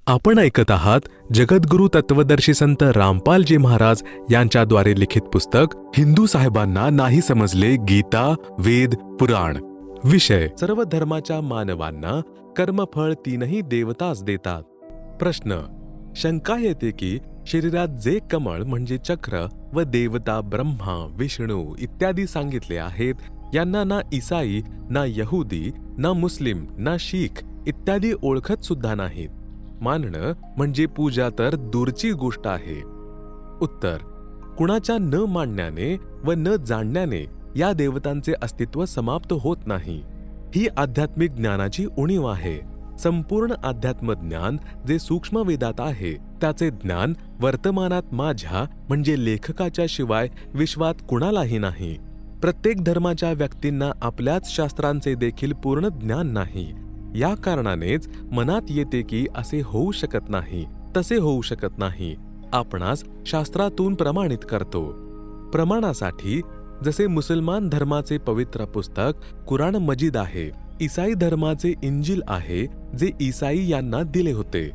आपण ऐकत आहात जगद्गुरु तत्वदर्शी संत रामपालजी महाराज यांच्याद्वारे लिखित पुस्तक हिंदू साहेबांना नाही समजले गीता वेद पुराण. विषय सर्व धर्माच्या मानवांना कर्मफळ तीनही देवताच देतात. प्रश्न. शंका येते की शरीरात जे कमळ म्हणजे चक्र व देवता ब्रह्मा विष्णू इत्यादी सांगितले आहेत, यांना ना ईसाई ना यहुदी ना मुस्लिम ना शीख इत्यादी ओळखत सुद्धा नाहीत. मानणं म्हणजे पूजा तर दूरची गोष्ट आहे. उत्तर. कुणाच्या न मानण्याने व न जाणण्याने या देवतांचे अस्तित्व समाप्त होत नाही. ही आध्यात्मिक ज्ञानाची उणीव आहे. संपूर्ण अध्यात्म ज्ञान जे सूक्ष्म वेदात आहे, त्याचे ज्ञान वर्तमानात माझ्या म्हणजे लेखकाच्या शिवाय विश्वात कुणालाही नाही. प्रत्येक धर्माच्या व्यक्तींना आपल्याच शास्त्रांचे देखील पूर्ण ज्ञान नाही. या कारणानेच मनात येते की असे होऊ शकत नाही, तसे होऊ शकत नाही. आपणास शास्त्रातून प्रमाणित करतो. प्रमाणासाठी जसे मुसलमान धर्माचे पवित्र पुस्तक कुराण मजीद आहे, ईसाई धर्माचे इंजिल आहे जे ईसाई यांना दिले होते,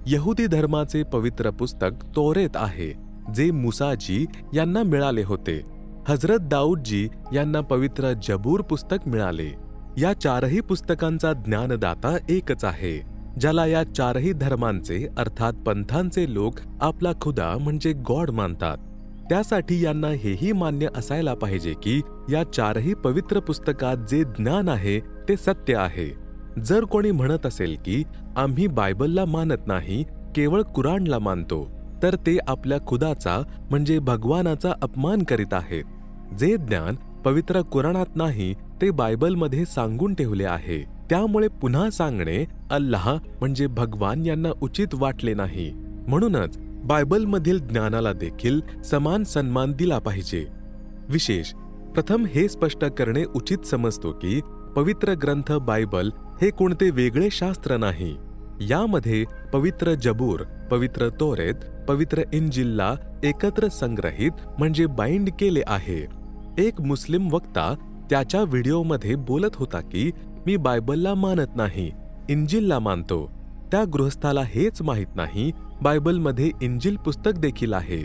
यहुदी धर्माचे पवित्र पुस्तक तौरेत आहे जे मुसाजी यांना मिळाले होते, हजरत दाऊदजी यांना पवित्र जबूर पुस्तक मिळाले. या चारही पुस्तकांचा ज्ञानदाता एकच आहे, ज्याला या चारही धर्मांचे अर्थात पंथांचे लोक आपला खुदा म्हणजे गॉड मानतात. त्यासाठी यांना हेही मान्य असायला पाहिजे की या चारही पवित्र पुस्तकात जे ज्ञान आहे ते सत्य आहे. जर कोणी म्हणत असेल की आम्ही बायबलला मानत नाही, केवळ कुराणला मानतो, तर ते आपल्या खुदाचा म्हणजे भगवानाचा अपमान करीत आहेत. जे ज्ञान पवित्र कुराणात नाही ते बायबलमध्ये सांगून ठेवले आहे. त्यामुळे पुन्हा सांगणे अल्लाह म्हणजे भगवान यांना उचित वाटले नाही. म्हणूनच बायबलमधील ज्ञानाला देखील समान सन्मान दिला पाहिजे. विशेष प्रथम हे स्पष्ट करणे उचित समजतो की पवित्र ग्रंथ बायबल हे कोणते वेगळे शास्त्र नाही. यामध्ये पवित्र जबूर, पवित्र तौरेत, पवित्र इंजिलला एकत्र संग्रहित म्हणजे बाइंड केले आहे. एक मुस्लिम वक्ता त्याच्या व्हिडिओमध्ये बोलत होता की मी बायबलला मानत नाही, इंजिलला मानतो. त्या गृहस्थाला हेच माहीत नाही बायबलमध्ये इंजिल पुस्तक देखील आहे.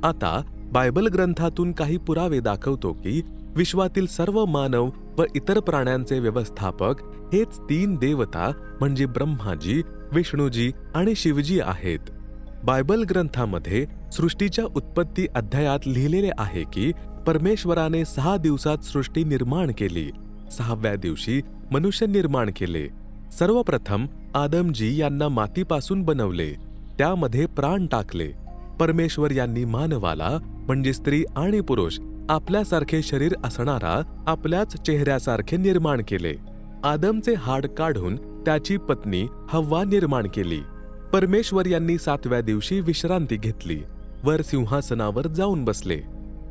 आता बायबल ग्रंथातून काही पुरावे दाखवतो की विश्वातील सर्व मानव व इतर प्राण्यांचे व्यवस्थापक हेच तीन देवता म्हणजे ब्रह्माजी, विष्णूजी आणि शिवजी आहेत. बायबल ग्रंथामध्ये सृष्टीच्या उत्पत्ती अध्यायात लिहिलेले आहे की परमेश्वराने 6 दिवसात सृष्टी निर्माण केली, 6व्या दिवशी मनुष्य निर्माण केले. सर्वप्रथम आदमजी यांना मातीपासून बनवले, त्यामध्ये प्राण टाकले. परमेश्वर यांनी मानवाला म्हणजे स्त्री आणि पुरुष आपल्यासारखे शरीर असणारा आपल्याच चेहऱ्यासारखे निर्माण केले. आदमचे हाड काढून त्याची पत्नी हव्वा निर्माण केली. परमेश्वर यांनी 7व्या दिवशी विश्रांती घेतली, वर सिंहासनावर जाऊन बसले.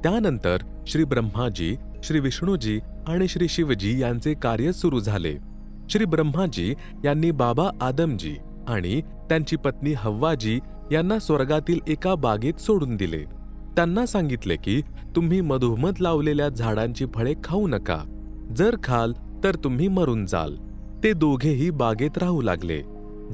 त्यानंतर श्री ब्रह्माजी, श्री विष्णूजी आणि श्री शिवजी यांचे कार्य सुरू झाले. श्री ब्रह्माजी यांनी बाबा आदमजी आणि त्यांची पत्नी हव्वाजी यांना स्वर्गातील एका बागेत सोडून दिले. त्यांना सांगितले की तुम्ही मधोमध लावलेल्या झाडांची फळे खाऊ नका, जर खाल तर तुम्ही मरून जाल. ते दोघेही बागेत राहू लागले.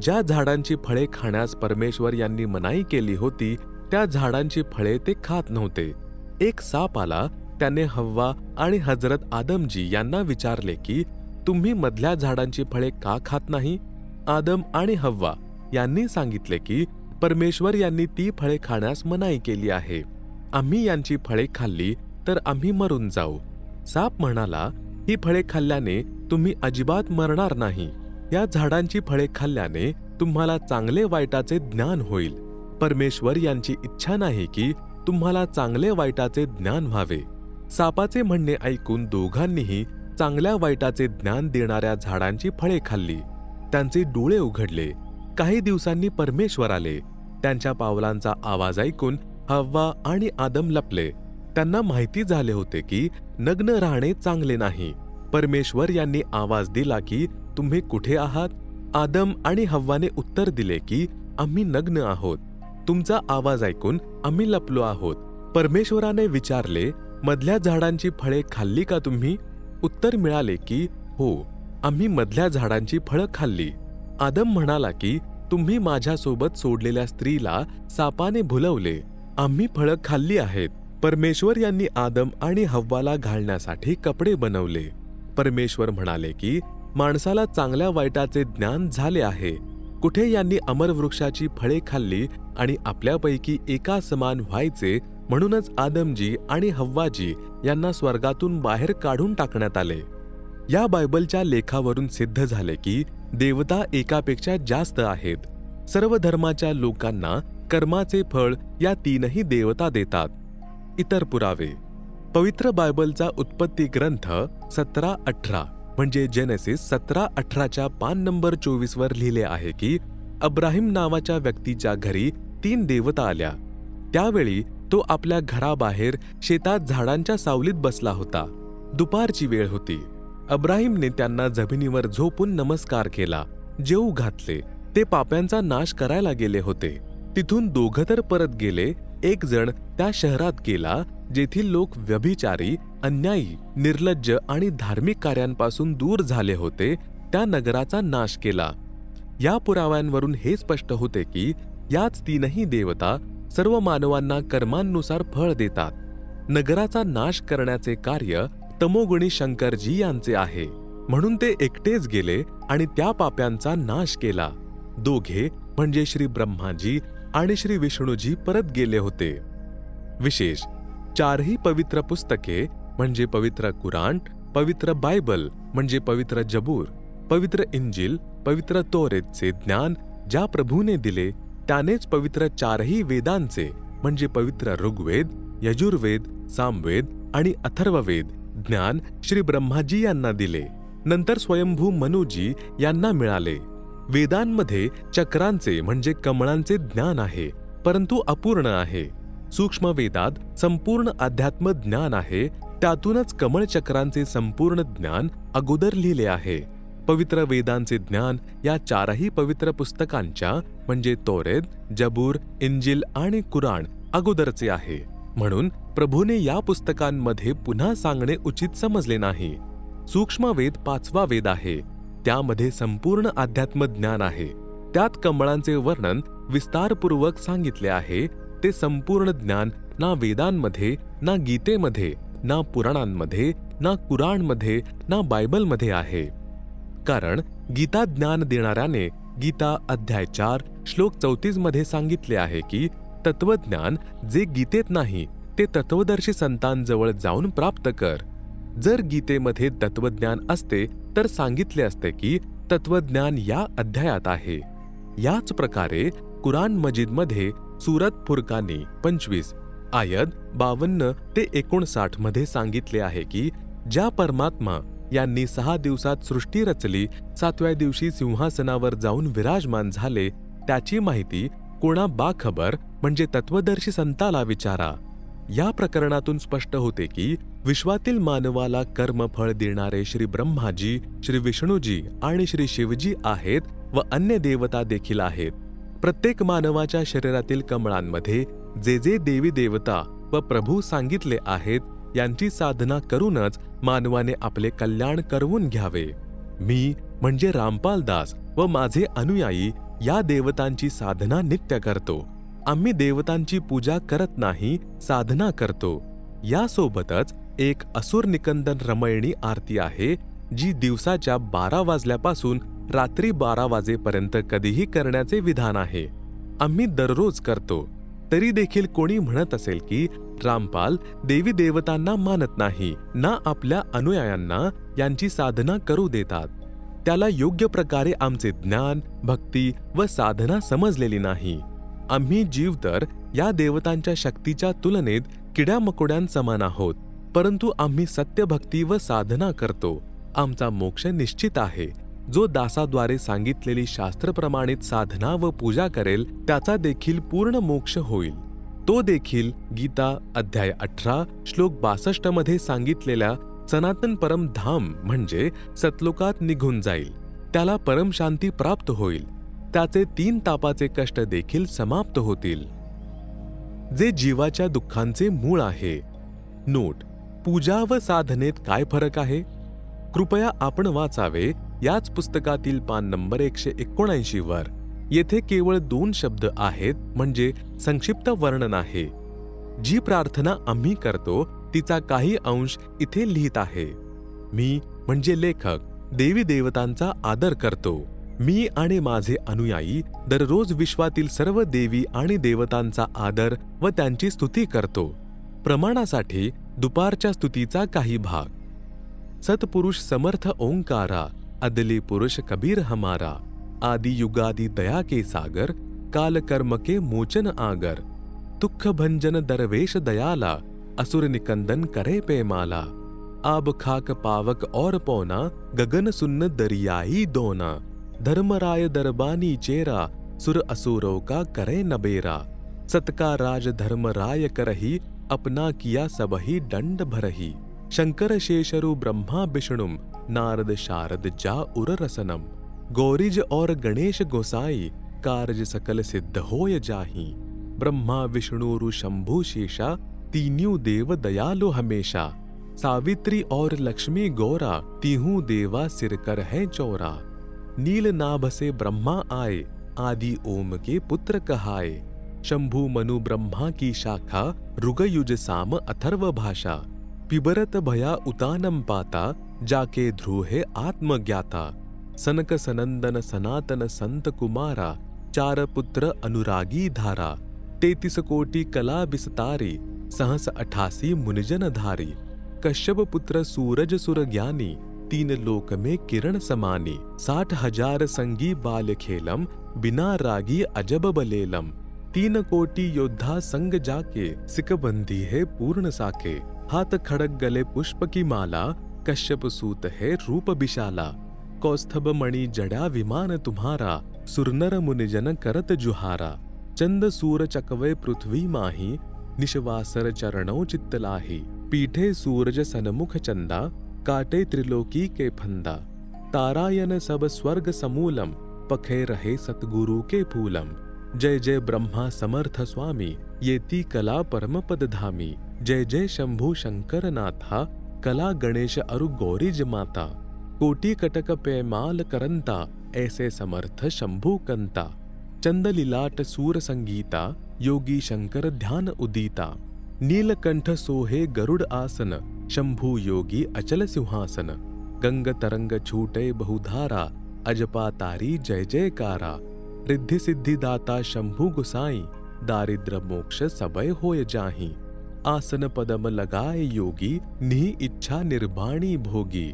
ज्या झाडांची फळे खाण्यास परमेश्वर यांनी मनाई केली होती त्या झाडांची फळे ते खात नव्हते. एक साप आला, त्याने हव्वा आणि हजरत आदमजी यांना विचारले की तुम्ही मधल्या झाडांची फळे का खात नाही? आदम आणि हव्वा यांनी सांगितले की परमेश्वर यांनी ती फळे खाण्यास मनाई केली आहे. आम्ही यांची फळे खाल्ली तर आम्ही मरून जाऊ. साप म्हणाला, ही फळे खाल्ल्याने तुम्ही अजिबात मरणार नाही. या झाडांची फळे खाल्ल्याने तुम्हाला चांगले वाईटाचे ज्ञान होईल. परमेश्वर यांची इच्छा नाही की तुम्हाला चांगले वाईटाचे ज्ञान व्हावे. सापाचे म्हणणे ऐकून दोघांनीही चांगल्या वाईटाचे ज्ञान देणाऱ्या झाडांची फळे खाल्ली. त्यांचे डोळे उघडले. काही दिवसांनी परमेश्वर आले. त्यांच्या पावलांचा आवाज ऐकून हव्वा आणि आदम लपले. त्यांना माहिती झाले होते की नग्न राहणे चांगले नाही. परमेश्वर यांनी आवाज दिला की तुम्ही कुठे आहात? आदम आणि हव्वाने उत्तर दिले की आम्ही नग्न आहोत. तुमचा आवाज ऐकून आम्ही लपलो आहोत. परमेश्वराने विचारले, मधल्या झाडांची फळे खाल्ली का तुम्ही? उत्तर मिळाले की हो, आम्ही मधल्या झाडांची फळं खाल्ली. आदम म्हणाला की तुम्ही माझ्यासोबत सोडलेल्या स्त्रीला सापाने भुलवले. आम्ही फळं खाल्ली आहेत. परमेश्वर यांनी आदम आणि हव्वाला घालण्यासाठी कपडे बनवले. परमेश्वर म्हणाले की माणसाला चांगल्या वाईटाचे ज्ञान झाले आहे. कुठे यांनी अमरवृक्षाची फळे खाल्ली आणि आपल्यापैकी एका समान व्हायचे म्हणूनच आदमजी आणि हव्वाजी यांना स्वर्गातून बाहेर काढून टाकण्यात आले. या बायबलच्या लेखावरून सिद्ध झाले की देवता एकापेक्षा जास्त आहेत. सर्व धर्माच्या लोकांना कर्माचे फळ या तीनही देवता देतात. इतर पुरावे. पवित्र बायबलचा उत्पत्ती ग्रंथ 17:18 म्हणजे जेनेसिस 17:18च्या पान नंबर 24 वर लिहिले आहे की अब्राहिम नावाच्या व्यक्तीच्या घरी 3 देवता आल्या. त्यावेळी तो आपल्या घराबाहेर शेतात झाडांच्या सावलीत बसला होता. दुपारची वेळ होती. अब्राहिमने त्यांना जमिनीवर झोपून नमस्कार केला. जेवू घातले. ते पाप्यांचा नाश करायला गेले होते. तिथून दोघं तर परत गेले. एक जण त्या शहरात गेला जेथील लोक व्यभिचारी, अन्यायी, निर्लज्ज आणि धार्मिक कार्यांपासून दूर झाले होते. त्या नगराचा नाश केला. या पुराव्यांवरून हे स्पष्ट होते की याच तीनही देवता सर्व मानवांना कर्मांनुसार फळ देतात. नगराचा नाश करण्याचे कार्य तमोगुणी शंकरजी यांचे आहे. म्हणून ते एकटेच गेले आणि त्या पाप्यांचा नाश केला. दोघे म्हणजे श्री ब्रह्माजी आणि श्री विष्णूजी परत गेले होते. विशेष 4ही पवित्र पुस्तके म्हणजे पवित्र कुराण, पवित्र बायबल म्हणजे पवित्र जबूर, पवित्र इंजिल, पवित्र तोरेतचे ज्ञान ज्या प्रभूने दिले त्यानेच पवित्र 4ही वेदांचे म्हणजे पवित्र ऋग्वेद, यजुर्वेद, सामवेद आणि अथर्ववेद ज्ञान श्री ब्रह्माजी यांना दिले. नंतर स्वयंभू मनुजी यांना मिळाले. वेदांमध्ये चक्रांचे म्हणजे कमळांचे ज्ञान आहे, परंतु अपूर्ण आहे. सूक्ष्म वेदात संपूर्ण अध्यात्म ज्ञान आहे. त्यातूनच कमळ चक्रांचे संपूर्ण ज्ञान अगोदर लिहिले आहे. पवित्र वेदांचे ज्ञान या 4ही पवित्र पुस्तकांच्या म्हणजे तोरेत, जबूर, इंजिल आणि कुराण अगोदरचे आहे. म्हणून प्रभूने या पुस्तकांमध्ये पुन्हा सांगणे उचित समजले नाही. सूक्ष्म वेद 5वा वेद आहे. त्यामध्ये संपूर्ण अध्यात्म ज्ञान आहे. त्यात कमळांचे वर्णन विस्तारपूर्वक सांगितले आहे. ते संपूर्ण ज्ञान ना वेदांमध्ये, ना गीतेमध्ये, ना पुराणांमध्ये, ना कुराणमध्ये, ना बायबलमध्ये आहे. कारण गीता ज्ञान देणाऱ्याने गीता अध्याय 4 श्लोक 34 मध्ये सांगितले आहे की तत्वज्ञान जे गीतेत नाही ते तत्वदर्शी संतांजवळ जाऊन प्राप्त कर. जर गीतेमध्ये तत्वज्ञान असते तर सांगितले असते की तत्वज्ञान या अध्यायात आहे. याच प्रकारे कुराण मजीदमध्ये सूरत फुरकानी 25 आयत 52 ते 59 मध्ये सांगितले आहे की ज्या परमात्मा यांनी 6 दिवसात सृष्टी रचली, 7व्या दिवशी सिंहासनावर जाऊन विराजमान झाले, त्याची माहिती कोणा बाखबर म्हणजे तत्वदर्शी संताला विचारा. या प्रकरणातून स्पष्ट होते की विश्वातील मानवाला कर्मफळ देणारे श्री ब्रह्माजी, श्री विष्णूजी आणि श्री शिवजी आहेत व अन्य देवता देखील आहेत. प्रत्येक मानवाच्या शरीरातील कमळांमध्ये जे जे देवी देवता व प्रभू सांगितले आहेत यांची साधना करूनच मानवाने आपले कल्याण करवून घ्यावे. मी म्हणजे रामपाल दास व माझे अनुयायी या देवतांची साधना नित्य करतो. आम्ही देवतांची पूजा करत नाही, साधना करतो. यासोबतच एक असुर निकंदन रमयणी आरती आहे जी दिवसाच्या 12 वाजल्यापासून रात्री 12 वाजेपर्यंत कधीही करण्याचे विधान आहे. आम्ही दररोज करतो. तरी देखील कोणी म्हणत असेल की रामपाल देवी देवतांना मानत नाही ना आपल्या अनुयायांना यांची साधना करू देतात, त्याला योग्य प्रकारे आमचे ज्ञान, भक्ती व साधना समजलेली नाही. आम्ही जीव तर या देवतांच्या शक्तीच्या तुलनेत किड्यामकोड्यांसमान आहोत, परंतु आम्ही सत्यभक्ती व साधना करतो. आमचा मोक्ष निश्चित आहे. जो दासाद्वारे सांगितलेली शास्त्रप्रमाणित साधना व पूजा करेल त्याचा देखील पूर्ण मोक्ष होईल. तो देखील गीता अध्याय 18 श्लोक 62 मध्ये सांगितलेल्या सनातन परम धाम म्हणजे सतलोकात निघून जाईल. त्याला परमशांती प्राप्त होईल. त्याचे 3 तापाचे कष्ट देखील समाप्त होतील. जे जीवाच्या दुःखांचे मूळ आहे. नोट: पूजा व साधनेत काय फरक आहे? कृपया आपण वाचावे याच पुस्तकातील पान नंबर 179 वर. येथे केवळ 2 शब्द आहेत, म्हणजे संक्षिप्त वर्णन आहे. जी प्रार्थना आम्ही करतो तिचा काही अंश इथे लिहित आहे. मी म्हणजे लेखक देवी देवतांचा आदर करतो. मी आणि माझे अनुयायी दररोज विश्वातील सर्व देवी आणि देवतांचा आदर व त्यांची स्तुती करतो. प्रमाणासाठी दुपारच्या स्तुतीचा काही भाग. सतपुरुष समर्थ ओंकारा, अदली पुरुष कबीर हमारा, आदि युगादि दया के सागर, काल कर्म के मोचन आगर, दुख भंजन दरवेश दयाला, असुर निकंदन करे पेमाला, आब खाक पावक और पौना, गगन सुन्न दरियाई दोना, धर्मराय दरबानी चेरा, सुर असुरों का करे नबेरा, सतका राज धर्मराय करही, अपना किया सबही दंड भरही, शंकर शेषरु ब्रह्मा विष्णुम, नारद शारद जा उर रसनम, गौरीज और गणेश गोसाई, कारज सकल सिद्ध होय जाही, ब्रह्मा विष्णु शंभु शेषा, तीन्यों देव दयालु हमेशा, सावित्री और लक्ष्मी गौरा, तीहूं देवा सिरकर है चौरा, नील नाभ से ब्रह्मा आए, आदि ओम के पुत्र कहाए, शंभु मनु ब्रह्मा की शाखा, ऋगयुज साम अथर्व भाषा, पिबरत भया उतानम पाता, जाके ध्रुहे आत्मज्ञाता, सनक सनंदन सनातन संत कुमारा, चार पुत्र अनुरागी धारा, 33 कोटि कला विस्तारी, सहस 88 मुनिजन धारी, कश्यप पुत्र सूरज सुर ज्ञानी, 3 लोक में किरण समानी, 60,000 संगी बाल खेलम, बिना रागी अजब बलेलम, 3 कोटि योद्धा संग जाके, सिकबंदी है पूर्ण साके, हाथ खड़ग गले पुष्प की माला, कश्यप सूत है रूप विशाला, कौस्तभ मणि जड़ा विमान तुम्हारा, सुरनर मुनिजन करत जुहारा, चंद सूर चकवे पृथ्वी माही, निशवासर चरणों चित्तलाही, पीठे सूरज सनमुख चंदा, काटे त्रिलोकी के फंदा, तारायन सब स्वर्ग समूलम, पखे रहे सतगुरु के फूलम, जय जय ब्रह्मा समर्थ स्वामी, येती कला परम पद धामी, जय जय शंभु शंकर नाथा, कला गणेश अरु गौरीज माता, कोटि कटक पैमाल करंता, ऐसे समर्थ शंभु कंता, चंद लीलाट सूर संगीता, योगी शंकर ध्यान उदीता, नीलकंठ सोहे गरुड़ आसन, शंभु योगी अचल सिंहासन, गंग तरंग छूटे बहुधारा, अजपा तारी जय जयकारा, रिद्धि सिद्धि दाता शंभु गुसाई, दारिद्र मोक्ष सबय होय जाही, आसन पदम लगाए योगी, निहि इच्छा निर्वाणी भोगी,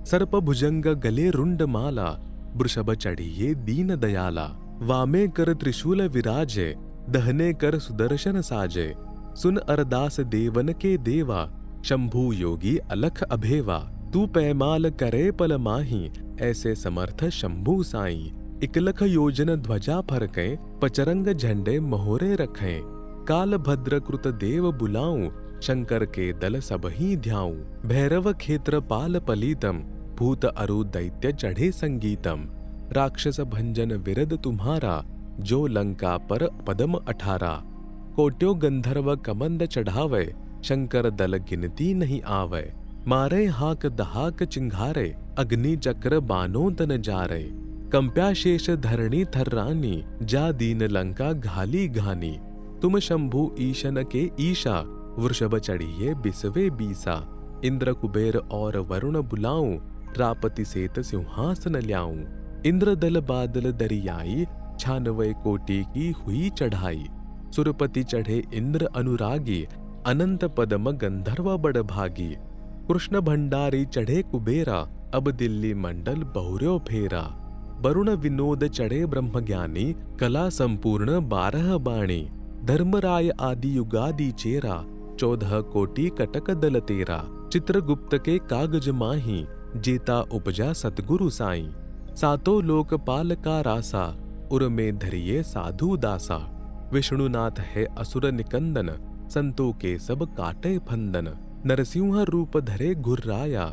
सर्प भुजंग गले रुंड माला, वृषभ चढ़िए दीन दयाला, वामे कर त्रिशूल विराजे, दहने कर सुदर्शन साजे, सुन अरदास देवन के देवा, शंभु योगी अलख अभेवा, तू पैमाल करे पल माही, ऐसे समर्थ शंभु साई, 1 लख योजन ध्वजा फरके, पचरंग झंडे मोहरे रखें, काल भद्र कृत देव बुलाऊं, शंकर के दल सबही ध्याऊं, भैरव क्षेत्र पाल पलीतम, भूत अरु दैत्य चढ़े संगीतम, राक्षस भंजन विरद तुम्हारा, जो लंका पर पदम 18, कोट्यो गंधर्व कमंद चढ़ावे, शंकर दल गिनती नहीं आवे, मारे हाक दहाक चिंघारे, अग्नि चक्र बानो तन जारे, कंप्या शेष धरणी थर्रानी, जा दीन लंका घाली घानी, तुम शंभु ईशन के ईशा, वृषभ चढ़िए बिसवे बीसा, इंद्र कुबेर और वरुण बुलाऊं, रापति सेत सिंहासन ल्याऊं, इंद्र दल बादल दरियाई, 96 कोटि की हुई चढ़ाई, सुरपति चढ़े इंद्र अनुरागी, अनंत पदम गंधर्व बड़ भागी, कृष्ण भंडारी चढ़े कुबेरा, अब दिल्ली मंडल बहुर्यो फेरा, वरुण विनोद चढ़े ब्रह्मज्ञानी, कला संपूर्ण 12 बाणी, धर्मराय आदि युगादि चेरा, 14 कोटि कटक दल तेरा, चित्रगुप्त के कागज माही, जेता उपजा सतगुरु साई, सातों लोक पाल का रासा, उर में धरिए साधु दासा, विष्णुनाथ है असुर निकंदन, संतों के सब काटे फंदन, नरसिंह रूप धरे घुर्राया,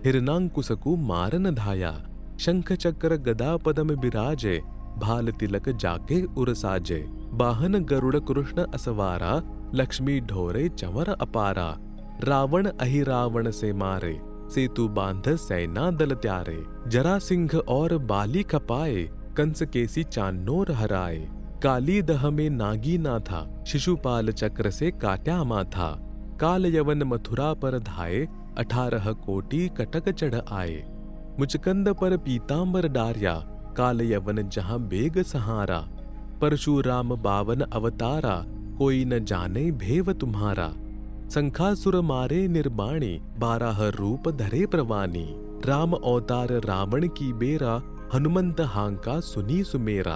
हिरणांकुश को मारन धाया, शंख चक्र गदा पदम बिराजे, भाल तिलक जाके उर साजे, वाहन गरुड़ कृष्ण असवारा, लक्ष्मी ढोरे चंवर अपारा, रावण अहि रावण से मारे, सेतु बांध सेना दल त्यारे, जरा सिंह और बाली खपाए, कंस केसी चान्नोर हराए, काली दह में नागी ना था, शिशुपाल चक्र से काट्या माथा, काल यवन मथुरा पर धाये, 18 कोटि कटक चढ़ आए, मुचकंद पर पीतांबर डार्या, काल यवन जहां बेग सहारा, परशुराम 52 अवतारा, कोई न जाने भेव तुम्हारा, संखासुर मारे निर्बाणी, 12 रूप धरे प्रवानी, राम अवतार रावण की बेरा, हनुमंत हांका सुनी सुमेरा।